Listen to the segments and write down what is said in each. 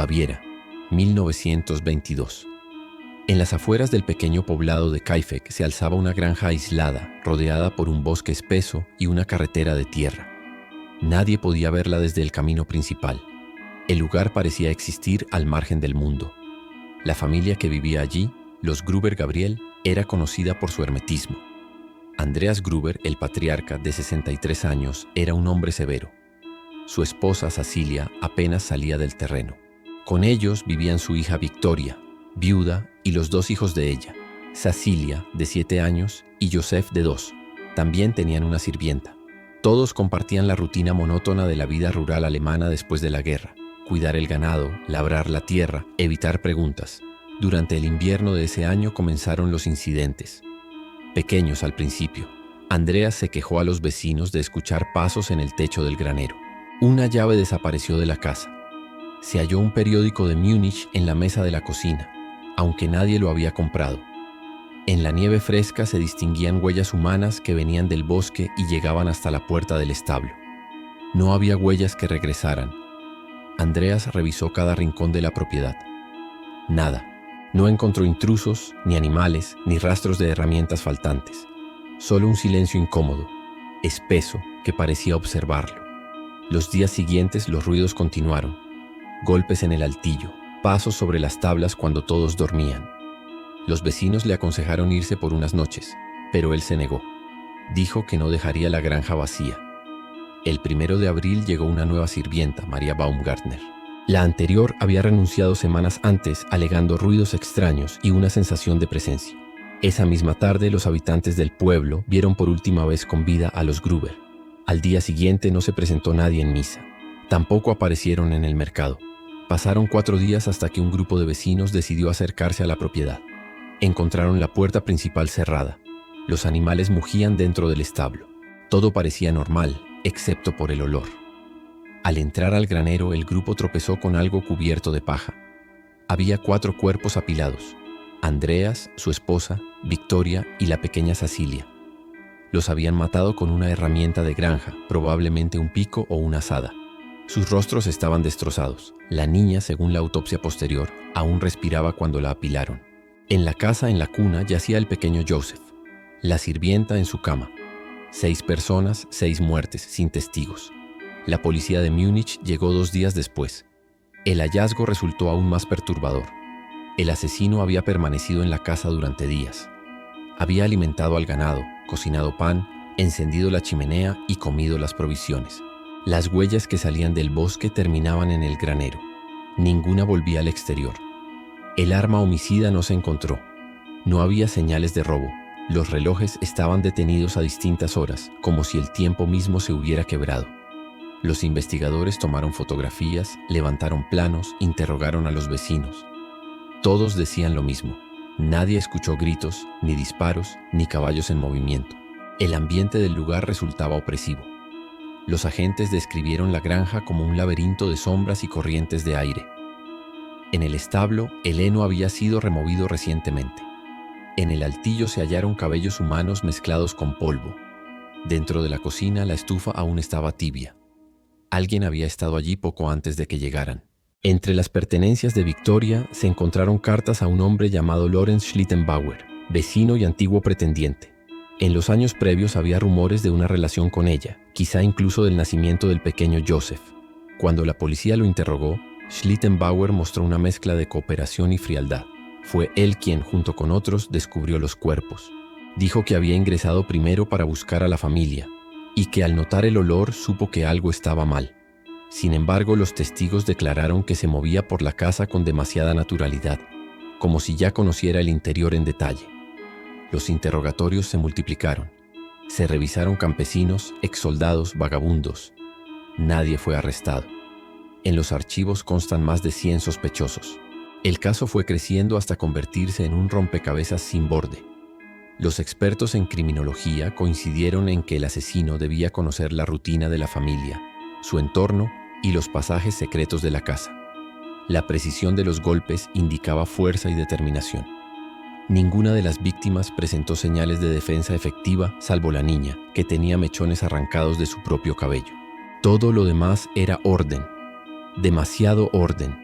Baviera, 1922. En las afueras del pequeño poblado de Kaifek se alzaba una granja aislada, rodeada por un bosque espeso y una carretera de tierra. Nadie podía verla desde el camino principal. El lugar parecía existir al margen del mundo. La familia que vivía allí, los Gruber Gabriel, era conocida por su hermetismo. Andreas Gruber, el patriarca de 63 años, era un hombre severo. Su esposa, Cecilia, apenas salía del terreno. Con ellos vivían su hija Victoria, viuda, y los 2 hijos de ella, Cecilia, de 7 años, y Joseph, de 2. También tenían una sirvienta. Todos compartían la rutina monótona de la vida rural alemana después de la guerra: cuidar el ganado, labrar la tierra, evitar preguntas. Durante el invierno de ese año comenzaron los incidentes. Pequeños al principio, Andreas se quejó a los vecinos de escuchar pasos en el techo del granero. Una llave desapareció de la casa. Se halló un periódico de Múnich en la mesa de la cocina, aunque nadie lo había comprado. En la nieve fresca se distinguían huellas humanas que venían del bosque y llegaban hasta la puerta del establo. No había huellas que regresaran. Andreas revisó cada rincón de la propiedad. Nada. No encontró intrusos, ni animales, ni rastros de herramientas faltantes. Solo un silencio incómodo, espeso, que parecía observarlo. Los días siguientes los ruidos continuaron. Golpes en el altillo, pasos sobre las tablas cuando todos dormían. Los vecinos le aconsejaron irse por unas noches, pero él se negó. Dijo que no dejaría la granja vacía. El 1 de abril llegó una nueva sirvienta, María Baumgartner. La anterior había renunciado semanas antes, alegando ruidos extraños y una sensación de presencia. Esa misma tarde, los habitantes del pueblo vieron por última vez con vida a los Gruber. Al día siguiente no se presentó nadie en misa. Tampoco aparecieron en el mercado. Pasaron 4 días hasta que un grupo de vecinos decidió acercarse a la propiedad. Encontraron la puerta principal cerrada. Los animales mugían dentro del establo. Todo parecía normal, excepto por el olor. Al entrar al granero, el grupo tropezó con algo cubierto de paja. Había 4 cuerpos apilados: Andreas, su esposa, Victoria y la pequeña Cecilia. Los habían matado con una herramienta de granja, probablemente un pico o una azada. Sus rostros estaban destrozados. La niña, según la autopsia posterior, aún respiraba cuando la apilaron. En la casa, en la cuna, yacía el pequeño Joseph. La sirvienta en su cama. 6 personas, 6 muertes, sin testigos. La policía de Múnich llegó 2 días después. El hallazgo resultó aún más perturbador. El asesino había permanecido en la casa durante días. Había alimentado al ganado, cocinado pan, encendido la chimenea y comido las provisiones. Las huellas que salían del bosque terminaban en el granero. Ninguna volvía al exterior. El arma homicida no se encontró. No había señales de robo. Los relojes estaban detenidos a distintas horas, como si el tiempo mismo se hubiera quebrado. Los investigadores tomaron fotografías, levantaron planos, interrogaron a los vecinos. Todos decían lo mismo. Nadie escuchó gritos, ni disparos, ni caballos en movimiento. El ambiente del lugar resultaba opresivo. Los agentes describieron la granja como un laberinto de sombras y corrientes de aire. En el establo, el heno había sido removido recientemente. En el altillo se hallaron cabellos humanos mezclados con polvo. Dentro de la cocina, la estufa aún estaba tibia. Alguien había estado allí poco antes de que llegaran. Entre las pertenencias de Victoria se encontraron cartas a un hombre llamado Lorenz Schlittenbauer, vecino y antiguo pretendiente. En los años previos había rumores de una relación con ella, quizá incluso del nacimiento del pequeño Joseph. Cuando la policía lo interrogó, Schlittenbauer mostró una mezcla de cooperación y frialdad. Fue él quien, junto con otros, descubrió los cuerpos. Dijo que había ingresado primero para buscar a la familia, y que al notar el olor supo que algo estaba mal. Sin embargo, los testigos declararon que se movía por la casa con demasiada naturalidad, como si ya conociera el interior en detalle. Los interrogatorios se multiplicaron. Se revisaron campesinos, exsoldados, vagabundos. Nadie fue arrestado. En los archivos constan más de 100 sospechosos. El caso fue creciendo hasta convertirse en un rompecabezas sin borde. Los expertos en criminología coincidieron en que el asesino debía conocer la rutina de la familia, su entorno y los pasajes secretos de la casa. La precisión de los golpes indicaba fuerza y determinación. Ninguna de las víctimas presentó señales de defensa efectiva, salvo la niña, que tenía mechones arrancados de su propio cabello. Todo lo demás era orden, demasiado orden.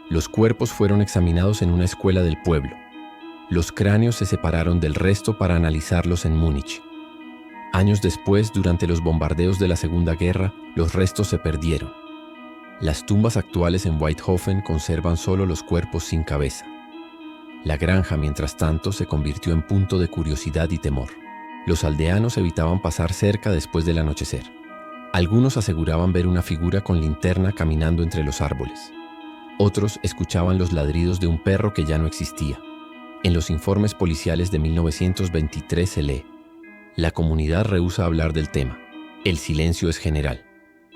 Los cuerpos fueron examinados en una escuela del pueblo. Los cráneos se separaron del resto para analizarlos en Múnich. Años después, durante los bombardeos de la Segunda Guerra, los restos se perdieron. Las tumbas actuales en Weidhofen conservan solo los cuerpos sin cabeza. La granja, mientras tanto, se convirtió en punto de curiosidad y temor. Los aldeanos evitaban pasar cerca después del anochecer. Algunos aseguraban ver una figura con linterna caminando entre los árboles. Otros escuchaban los ladridos de un perro que ya no existía. En los informes policiales de 1923 se lee: la comunidad rehúsa hablar del tema. El silencio es general.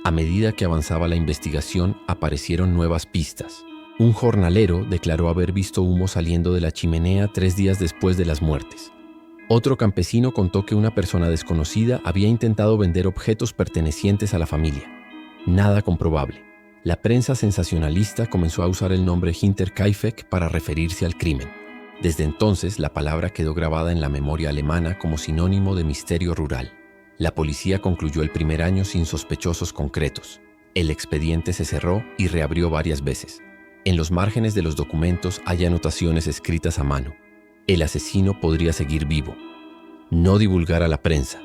A medida que avanzaba la investigación, aparecieron nuevas pistas. Un jornalero declaró haber visto humo saliendo de la chimenea 3 días después de las muertes. Otro campesino contó que una persona desconocida había intentado vender objetos pertenecientes a la familia. Nada comprobable. La prensa sensacionalista comenzó a usar el nombre Hinterkaifeck para referirse al crimen. Desde entonces, la palabra quedó grabada en la memoria alemana como sinónimo de misterio rural. La policía concluyó el primer año sin sospechosos concretos. El expediente se cerró y reabrió varias veces. En los márgenes de los documentos hay anotaciones escritas a mano. El asesino podría seguir vivo. No divulgar a la prensa.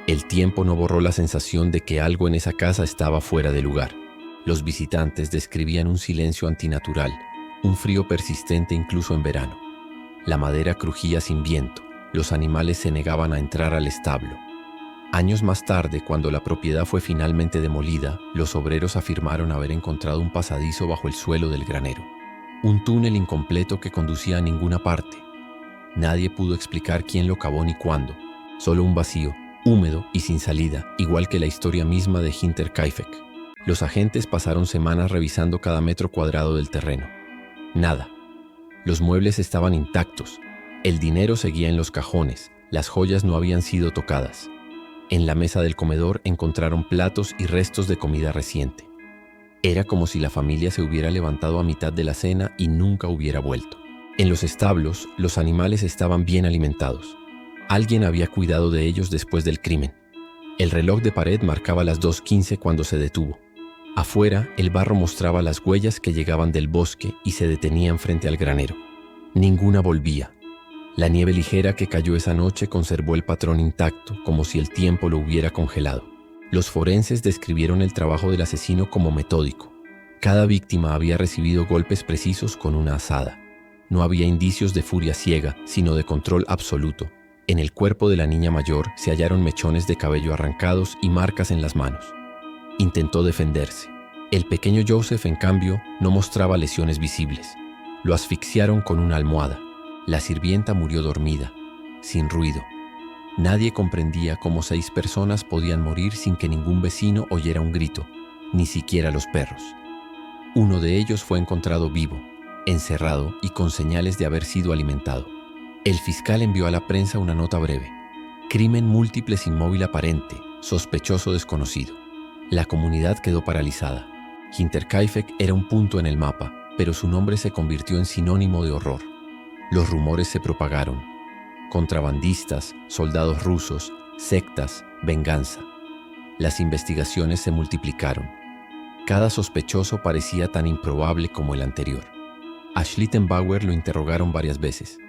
El tiempo no borró la sensación de que algo en esa casa estaba fuera de lugar. Los visitantes describían un silencio antinatural, un frío persistente incluso en verano. La madera crujía sin viento, los animales se negaban a entrar al establo. Años más tarde, cuando la propiedad fue finalmente demolida, los obreros afirmaron haber encontrado un pasadizo bajo el suelo del granero. Un túnel incompleto que conducía a ninguna parte. Nadie pudo explicar quién lo cavó ni cuándo. Solo un vacío, húmedo y sin salida, igual que la historia misma de Hinterkaifeck. Los agentes pasaron semanas revisando cada metro cuadrado del terreno. Nada. Los muebles estaban intactos. El dinero seguía en los cajones. Las joyas no habían sido tocadas. En la mesa del comedor encontraron platos y restos de comida reciente. Era como si la familia se hubiera levantado a mitad de la cena y nunca hubiera vuelto. En los establos, los animales estaban bien alimentados. Alguien había cuidado de ellos después del crimen. El reloj de pared marcaba las 2:15 cuando se detuvo. Afuera, el barro mostraba las huellas que llegaban del bosque y se detenían frente al granero. Ninguna volvía. La nieve ligera que cayó esa noche conservó el patrón intacto, como si el tiempo lo hubiera congelado. Los forenses describieron el trabajo del asesino como metódico. Cada víctima había recibido golpes precisos con una azada. No había indicios de furia ciega, sino de control absoluto. En el cuerpo de la niña mayor se hallaron mechones de cabello arrancados y marcas en las manos. Intentó defenderse. El pequeño Joseph, en cambio, no mostraba lesiones visibles. Lo asfixiaron con una almohada. La sirvienta murió dormida, sin ruido. Nadie comprendía cómo 6 personas podían morir sin que ningún vecino oyera un grito, ni siquiera los perros. Uno de ellos fue encontrado vivo, encerrado y con señales de haber sido alimentado. El fiscal envió a la prensa una nota breve. Crimen múltiple sin móvil aparente, sospechoso desconocido. La comunidad quedó paralizada. Hinterkaifeck era un punto en el mapa, pero su nombre se convirtió en sinónimo de horror. Los rumores se propagaron. Contrabandistas, soldados rusos, sectas, venganza. Las investigaciones se multiplicaron. Cada sospechoso parecía tan improbable como el anterior. A Schlittenbauer lo interrogaron varias veces.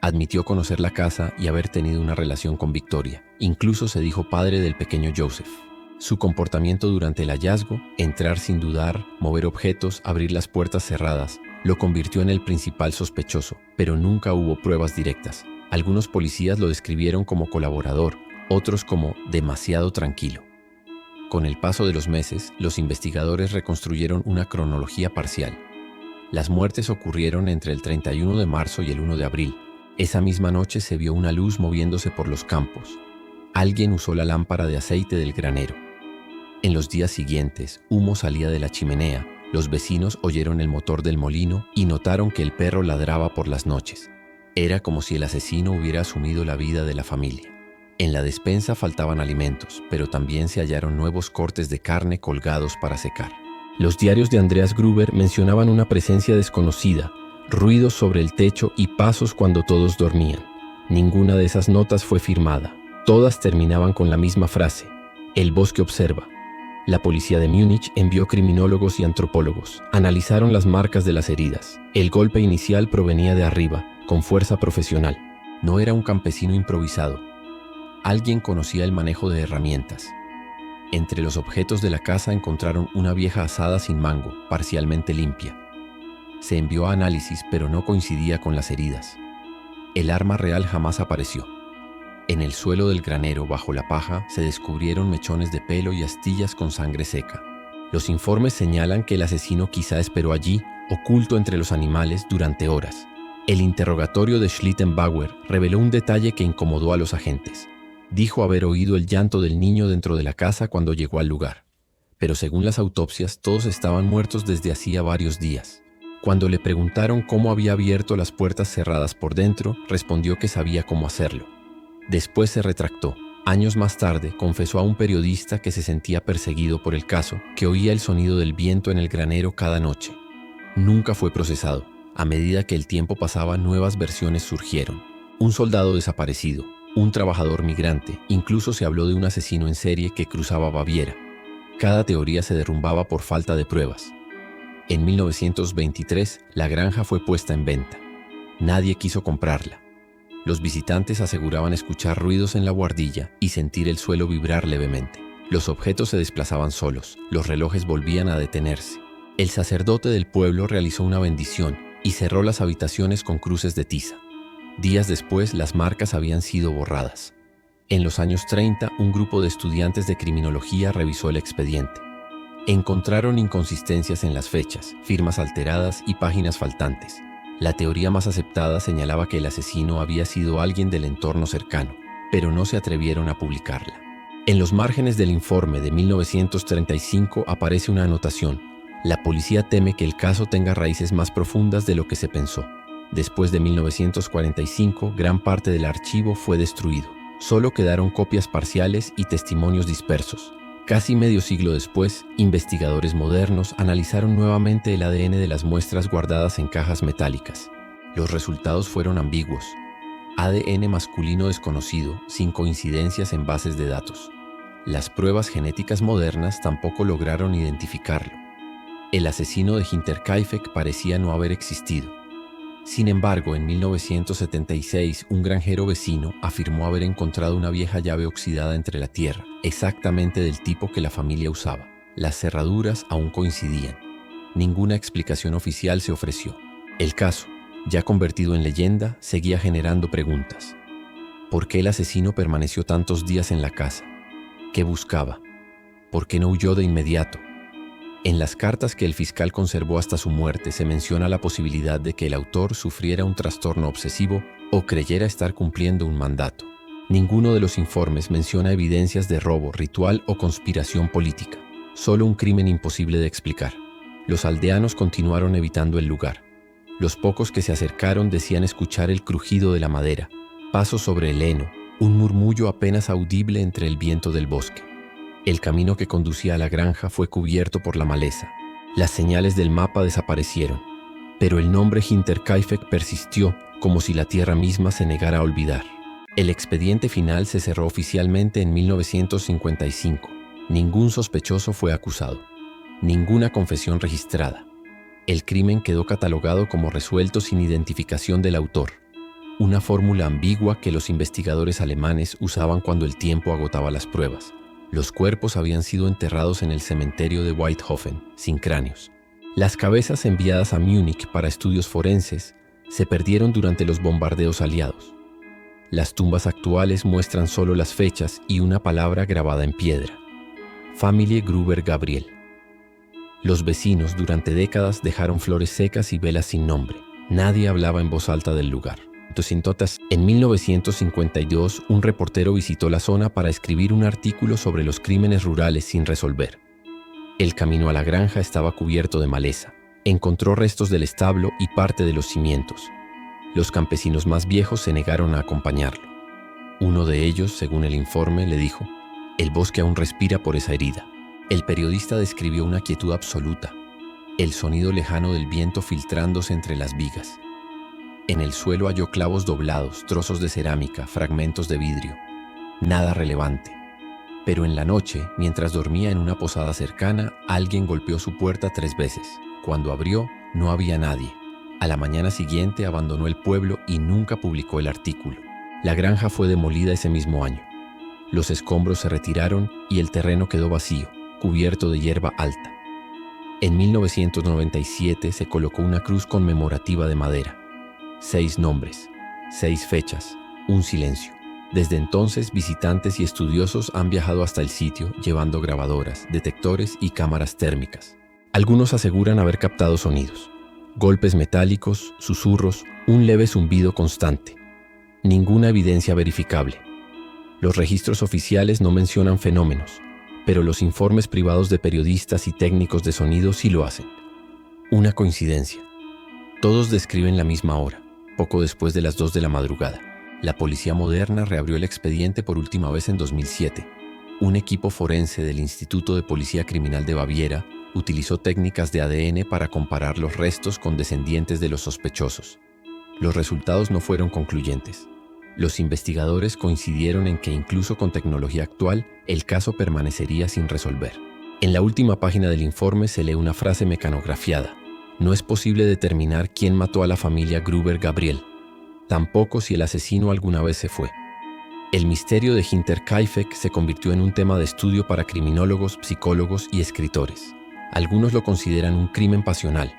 Admitió conocer la casa y haber tenido una relación con Victoria. Incluso se dijo padre del pequeño Joseph. Su comportamiento durante el hallazgo, entrar sin dudar, mover objetos, abrir las puertas cerradas, lo convirtió en el principal sospechoso, pero nunca hubo pruebas directas. Algunos policías lo describieron como colaborador, otros como demasiado tranquilo. Con el paso de los meses, los investigadores reconstruyeron una cronología parcial. Las muertes ocurrieron entre el 31 de marzo y el 1 de abril. Esa misma noche se vio una luz moviéndose por los campos. Alguien usó la lámpara de aceite del granero. En los días siguientes, humo salía de la chimenea, los vecinos oyeron el motor del molino y notaron que el perro ladraba por las noches. Era como si el asesino hubiera asumido la vida de la familia. En la despensa faltaban alimentos, pero también se hallaron nuevos cortes de carne colgados para secar. Los diarios de Andreas Gruber mencionaban una presencia desconocida, ruidos sobre el techo y pasos cuando todos dormían. Ninguna de esas notas fue firmada. Todas terminaban con la misma frase: el bosque observa. La policía de Múnich envió criminólogos y antropólogos. Analizaron las marcas de las heridas. El golpe inicial provenía de arriba, con fuerza profesional. No era un campesino improvisado. Alguien conocía el manejo de herramientas. Entre los objetos de la casa encontraron una vieja azada sin mango, parcialmente limpia. Se envió a análisis, pero no coincidía con las heridas. El arma real jamás apareció. En el suelo del granero, bajo la paja, se descubrieron mechones de pelo y astillas con sangre seca. Los informes señalan que el asesino quizá esperó allí, oculto entre los animales, durante horas. El interrogatorio de Schlittenbauer reveló un detalle que incomodó a los agentes. Dijo haber oído el llanto del niño dentro de la casa cuando llegó al lugar. Pero según las autopsias, todos estaban muertos desde hacía varios días. Cuando le preguntaron cómo había abierto las puertas cerradas por dentro, respondió que sabía cómo hacerlo. Después se retractó. Años más tarde, confesó a un periodista que se sentía perseguido por el caso, que oía el sonido del viento en el granero cada noche. Nunca fue procesado. A medida que el tiempo pasaba, nuevas versiones surgieron. Un soldado desaparecido, un trabajador migrante, incluso se habló de un asesino en serie que cruzaba Baviera. Cada teoría se derrumbaba por falta de pruebas. En 1923, la granja fue puesta en venta. Nadie quiso comprarla. Los visitantes aseguraban escuchar ruidos en la buhardilla y sentir el suelo vibrar levemente. Los objetos se desplazaban solos, los relojes volvían a detenerse. El sacerdote del pueblo realizó una bendición y cerró las habitaciones con cruces de tiza. Días después, las marcas habían sido borradas. En los años 30, un grupo de estudiantes de criminología revisó el expediente. Encontraron inconsistencias en las fechas, firmas alteradas y páginas faltantes. La teoría más aceptada señalaba que el asesino había sido alguien del entorno cercano, pero no se atrevieron a publicarla. En los márgenes del informe de 1935 aparece una anotación. La policía teme que el caso tenga raíces más profundas de lo que se pensó. Después de 1945, gran parte del archivo fue destruido. Solo quedaron copias parciales y testimonios dispersos. Casi medio siglo después, investigadores modernos analizaron nuevamente el ADN de las muestras guardadas en cajas metálicas. Los resultados fueron ambiguos. ADN masculino desconocido, sin coincidencias en bases de datos. Las pruebas genéticas modernas tampoco lograron identificarlo. El asesino de Hinterkaifeck parecía no haber existido. Sin embargo, en 1976, un granjero vecino afirmó haber encontrado una vieja llave oxidada entre la tierra, exactamente del tipo que la familia usaba. Las cerraduras aún coincidían. Ninguna explicación oficial se ofreció. El caso, ya convertido en leyenda, seguía generando preguntas. ¿Por qué el asesino permaneció tantos días en la casa? ¿Qué buscaba? ¿Por qué no huyó de inmediato? En las cartas que el fiscal conservó hasta su muerte se menciona la posibilidad de que el autor sufriera un trastorno obsesivo o creyera estar cumpliendo un mandato. Ninguno de los informes menciona evidencias de robo, ritual o conspiración política. Solo un crimen imposible de explicar. Los aldeanos continuaron evitando el lugar. Los pocos que se acercaron decían escuchar el crujido de la madera, pasos sobre el heno, un murmullo apenas audible entre el viento del bosque. El camino que conducía a la granja fue cubierto por la maleza. Las señales del mapa desaparecieron, pero el nombre Hinterkaifeck persistió como si la tierra misma se negara a olvidar. El expediente final se cerró oficialmente en 1955. Ningún sospechoso fue acusado. Ninguna confesión registrada. El crimen quedó catalogado como resuelto sin identificación del autor. Una fórmula ambigua que los investigadores alemanes usaban cuando el tiempo agotaba las pruebas. Los cuerpos habían sido enterrados en el cementerio de Weidhofen, sin cráneos. Las cabezas enviadas a Múnich para estudios forenses se perdieron durante los bombardeos aliados. Las tumbas actuales muestran solo las fechas y una palabra grabada en piedra: Familie Gruber Gabriel. Los vecinos durante décadas dejaron flores secas y velas sin nombre. Nadie hablaba en voz alta del lugar. En 1952, un reportero visitó la zona para escribir un artículo sobre los crímenes rurales sin resolver. El camino a la granja estaba cubierto de maleza. Encontró restos del establo y parte de los cimientos. Los campesinos más viejos se negaron a acompañarlo. Uno de ellos, según el informe, le dijo: «El bosque aún respira por esa herida». El periodista describió una quietud absoluta, el sonido lejano del viento filtrándose entre las vigas. En el suelo halló clavos doblados, trozos de cerámica, fragmentos de vidrio. Nada relevante. Pero en la noche, mientras dormía en una posada cercana, alguien golpeó su puerta 3 veces. Cuando abrió, no había nadie. A la mañana siguiente abandonó el pueblo y nunca publicó el artículo. La granja fue demolida ese mismo año. Los escombros se retiraron y el terreno quedó vacío, cubierto de hierba alta. En 1997 se colocó una cruz conmemorativa de madera. 6 nombres, 6 fechas, un silencio. Desde entonces, visitantes y estudiosos han viajado hasta el sitio llevando grabadoras, detectores y cámaras térmicas. Algunos aseguran haber captado sonidos, golpes metálicos, susurros, un leve zumbido constante. Ninguna evidencia verificable. Los registros oficiales no mencionan fenómenos, pero los informes privados de periodistas y técnicos de sonido sí lo hacen. Una coincidencia. Todos describen la misma hora, poco después de las 2 de la madrugada. La policía moderna reabrió el expediente por última vez en 2007. Un equipo forense del Instituto de Policía Criminal de Baviera utilizó técnicas de ADN para comparar los restos con descendientes de los sospechosos. Los resultados no fueron concluyentes. Los investigadores coincidieron en que incluso con tecnología actual, el caso permanecería sin resolver. En la última página del informe se lee una frase mecanografiada. No es posible determinar quién mató a la familia Gruber-Gabriel, tampoco si el asesino alguna vez se fue. El misterio de Hinterkaifeck se convirtió en un tema de estudio para criminólogos, psicólogos y escritores. Algunos lo consideran un crimen pasional,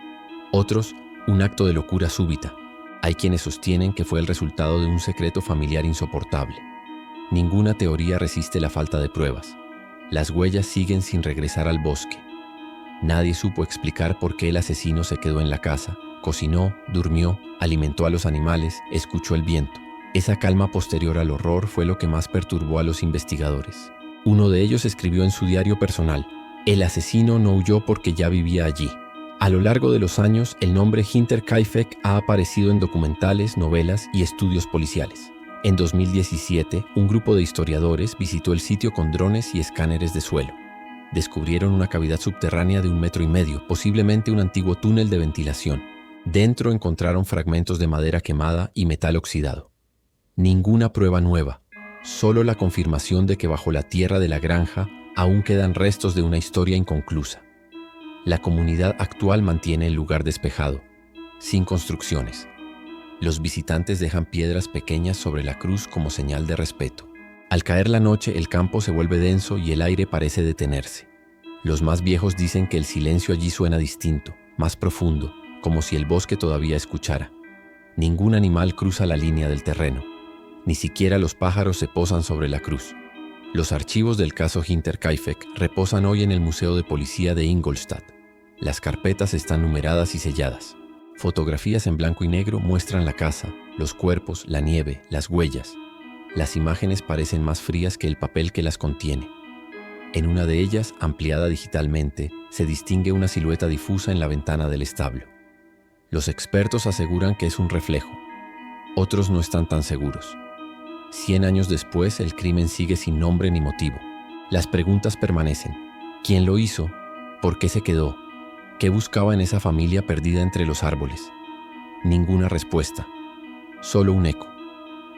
otros un acto de locura súbita. Hay quienes sostienen que fue el resultado de un secreto familiar insoportable. Ninguna teoría resiste la falta de pruebas. Las huellas siguen sin regresar al bosque. Nadie supo explicar por qué el asesino se quedó en la casa, cocinó, durmió, alimentó a los animales, escuchó el viento. Esa calma posterior al horror fue lo que más perturbó a los investigadores. Uno de ellos escribió en su diario personal: "El asesino no huyó porque ya vivía allí". A lo largo de los años, el nombre Hinterkaifeck ha aparecido en documentales, novelas y estudios policiales. En 2017, un grupo de historiadores visitó el sitio con drones y escáneres de suelo. Descubrieron una cavidad subterránea de 1,5 metros, posiblemente un antiguo túnel de ventilación. Dentro encontraron fragmentos de madera quemada y metal oxidado. Ninguna prueba nueva, solo la confirmación de que bajo la tierra de la granja aún quedan restos de una historia inconclusa. La comunidad actual mantiene el lugar despejado, sin construcciones. Los visitantes dejan piedras pequeñas sobre la cruz como señal de respeto. Al caer la noche, el campo se vuelve denso y el aire parece detenerse. Los más viejos dicen que el silencio allí suena distinto, más profundo, como si el bosque todavía escuchara. Ningún animal cruza la línea del terreno. Ni siquiera los pájaros se posan sobre la cruz. Los archivos del caso Hinterkaifeck reposan hoy en el Museo de Policía de Ingolstadt. Las carpetas están numeradas y selladas. Fotografías en blanco y negro muestran la casa, los cuerpos, la nieve, las huellas. Las imágenes parecen más frías que el papel que las contiene. En una de ellas, ampliada digitalmente, se distingue una silueta difusa en la ventana del establo. Los expertos aseguran que es un reflejo. Otros no están tan seguros. 100 años después, el crimen sigue sin nombre ni motivo. Las preguntas permanecen. ¿Quién lo hizo? ¿Por qué se quedó? ¿Qué buscaba en esa familia perdida entre los árboles? Ninguna respuesta. Solo un eco.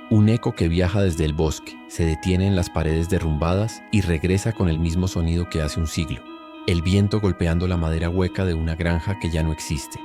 Un eco que viaja desde el bosque, se detiene en las paredes derrumbadas y regresa con el mismo sonido que hace un siglo. El viento golpeando la madera hueca de una granja que ya no existe.